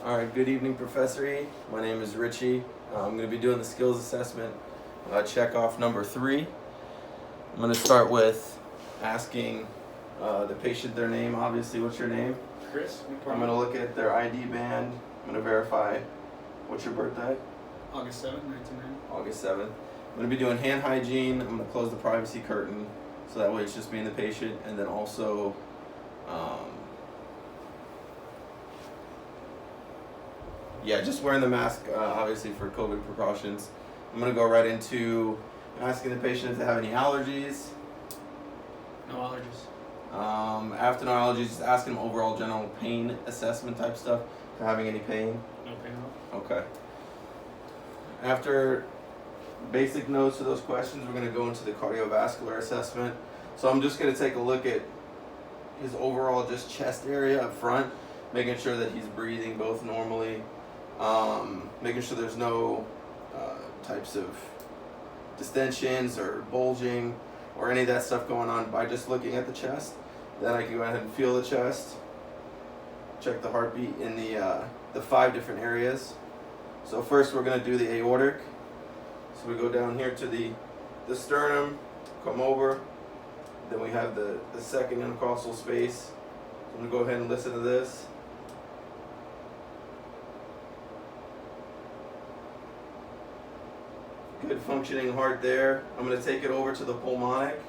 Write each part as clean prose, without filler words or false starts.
All right, good evening, Professor E. My name is Richie. I'm going to be doing the skills assessment, checkoff number 3. I'm going to start with asking the patient their name. Obviously, what's your name? Chris. I'm going to look at their ID band. I'm going to verify. What's your birthday? August 7th, 1990. August 7th. I'm going to be doing hand hygiene. I'm going to close the privacy curtain so that way it's just me and the patient, and then also just wearing the mask, obviously for COVID precautions. I'm going to go right into asking the patient if they have any allergies. No allergies. After no allergies, just asking them overall general pain assessment type stuff. If they're having any pain. No pain at all. Okay. After basic notes to those questions, we're going to go into the cardiovascular assessment. So I'm just going to take a look at his overall just chest area up front, making sure that he's breathing both normally, making sure there's no types of distensions or bulging or any of that stuff going on by just looking at the chest. Then I can go ahead and feel the chest, check the heartbeat in the 5 different areas. So first we're going to do the aortic. So we go down here to the sternum, come over, then we have the second intercostal space. So I'm going to go ahead and listen to this. Good functioning heart there. I'm going to take it over to the pulmonic.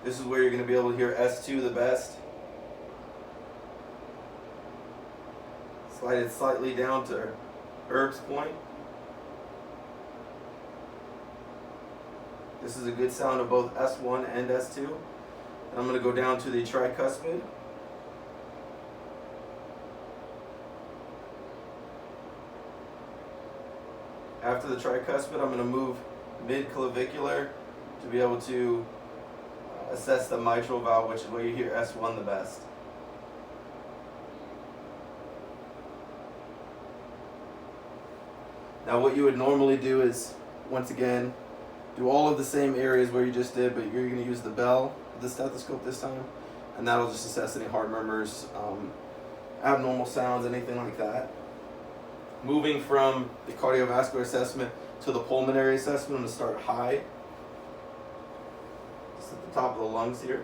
This is where you're going to be able to hear S2 the best. Slide it slightly down to Erb's point. This is a good sound of both S1 and S2. And I'm going to go down to the tricuspid. After the tricuspid, I'm going to move mid-clavicular to be able to assess the mitral valve, which is where you hear S1 the best. Now what you would normally do is, once again, do all of the same areas where you just did, but you're going to use the bell of the stethoscope this time, and that'll just assess any heart murmurs, abnormal sounds, anything like that. Moving from the cardiovascular assessment to the pulmonary assessment, I'm going to start high, just at the top of the lungs here.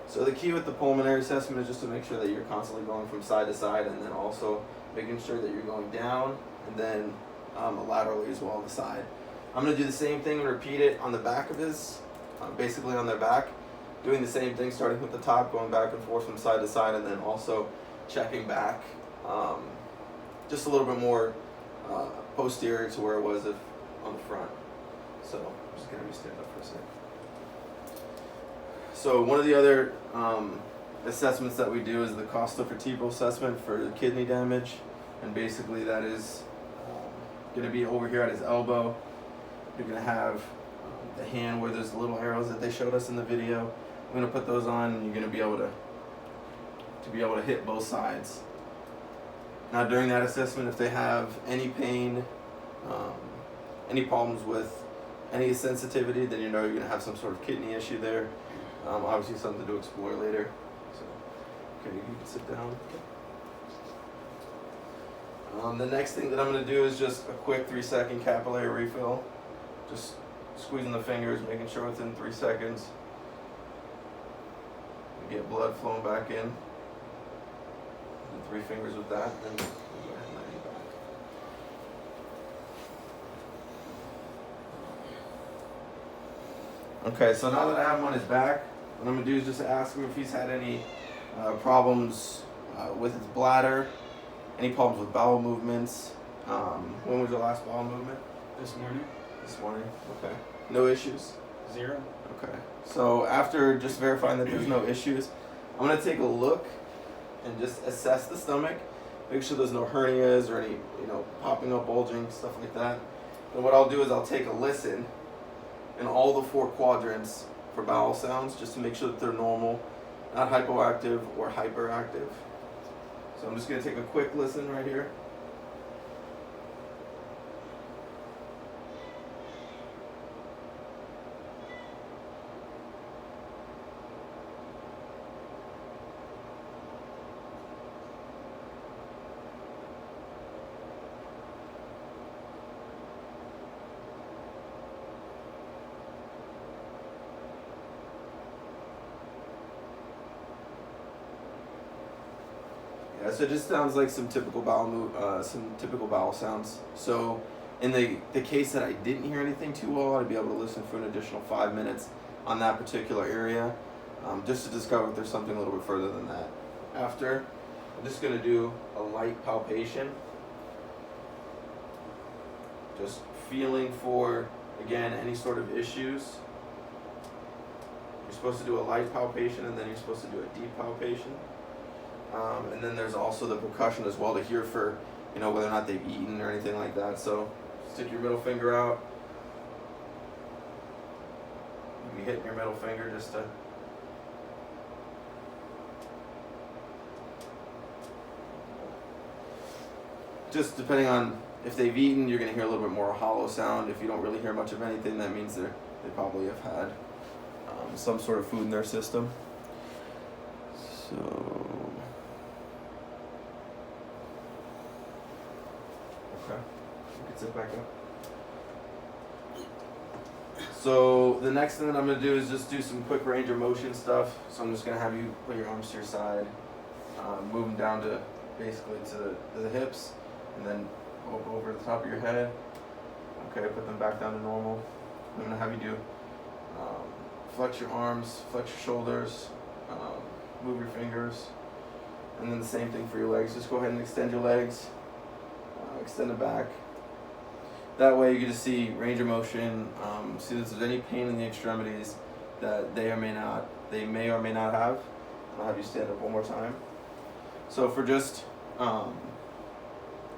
So the key with the pulmonary assessment is just to make sure that you're constantly going from side to side, and then also making sure that you're going down and then laterally as well on the side. I'm going to do the same thing and repeat it on the back of his, basically on their back, doing the same thing starting with the top, going back and forth from side to side, and then also checking back just a little bit more posterior to where it was on the front. So I'm just going to stand up for a second. So one of the other assessments that we do is the costovertebral assessment for the kidney damage, and basically that is going to be over here at his elbow. You're going to have the hand where there's the little arrows that they showed us in the video. I'm going to put those on, and you're going to be able to hit both sides. Now during that assessment, if they have any pain, any problems with any sensitivity, then you know you're going to have some sort of kidney issue there. Obviously something to explore later. So, okay, you can sit down. The next thing that I'm going to do is just a quick 3-second capillary refill. Just squeezing the fingers, making sure within 3 seconds we get blood flowing back in. And 3 fingers with that, and then we'll go ahead and let you back. Okay, so now that I have him on his back, what I'm going to do is just ask him if he's had any problems with his bladder, any problems with bowel movements. When was your last bowel movement? This morning. This morning. Okay. No issues? 0. Okay. So after just verifying that there's no issues, I'm going to take a look and just assess the stomach. Make sure there's no hernias or any, popping up, bulging, stuff like that. And what I'll do is I'll take a listen in all the 4 quadrants for bowel sounds just to make sure that they're normal, not hypoactive or hyperactive. So I'm just going to take a quick listen right here. Yeah, so it just sounds like some typical bowel sounds. So in the case that I didn't hear anything too well, I'd be able to listen for an additional 5 minutes on that particular area, just to discover if there's something a little bit further than that. After, I'm just going to do a light palpation, just feeling for, again, any sort of issues. You're supposed to do a light palpation, and then you're supposed to do a deep palpation. And then there's also the percussion as well to hear for, whether or not they've eaten or anything like that. So stick your middle finger out. You be hitting your middle finger just to. Just depending on if they've eaten, you're going to hear a little bit more hollow sound. If you don't really hear much of anything, that means they probably have had some sort of food in their system. So. Okay, you can sit back up. So the next thing that I'm going to do is just do some quick range of motion stuff. So I'm just going to have you put your arms to your side, move them down to basically to the hips, and then over the top of your head. Okay, put them back down to normal. I'm going to have you do flex your arms, flex your shoulders, move your fingers, and then the same thing for your legs. Just go ahead and extend your legs, extend it back. That way you get to see range of motion, see if there's any pain in the extremities that they may or may not have. I'll have you stand up one more time. So for just the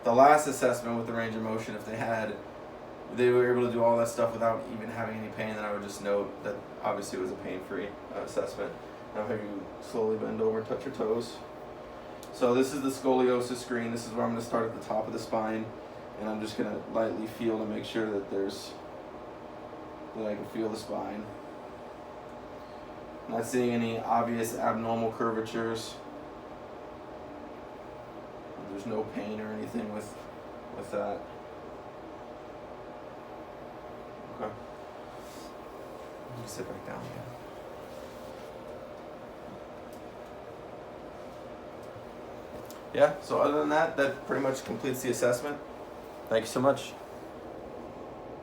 last assessment with the range of motion, if they were able to do all that stuff without even having any pain, then I would just note that obviously it was a pain-free assessment. Now have you slowly bend over and touch your toes. So this is the scoliosis screen. This is where I'm going to start at the top of the spine, and I'm just going to lightly feel to make sure that I can feel the spine. I'm not seeing any obvious abnormal curvatures. There's no pain or anything with that. Okay. You can sit back down again. Yeah, so other than that, that pretty much completes the assessment. Thank you so much.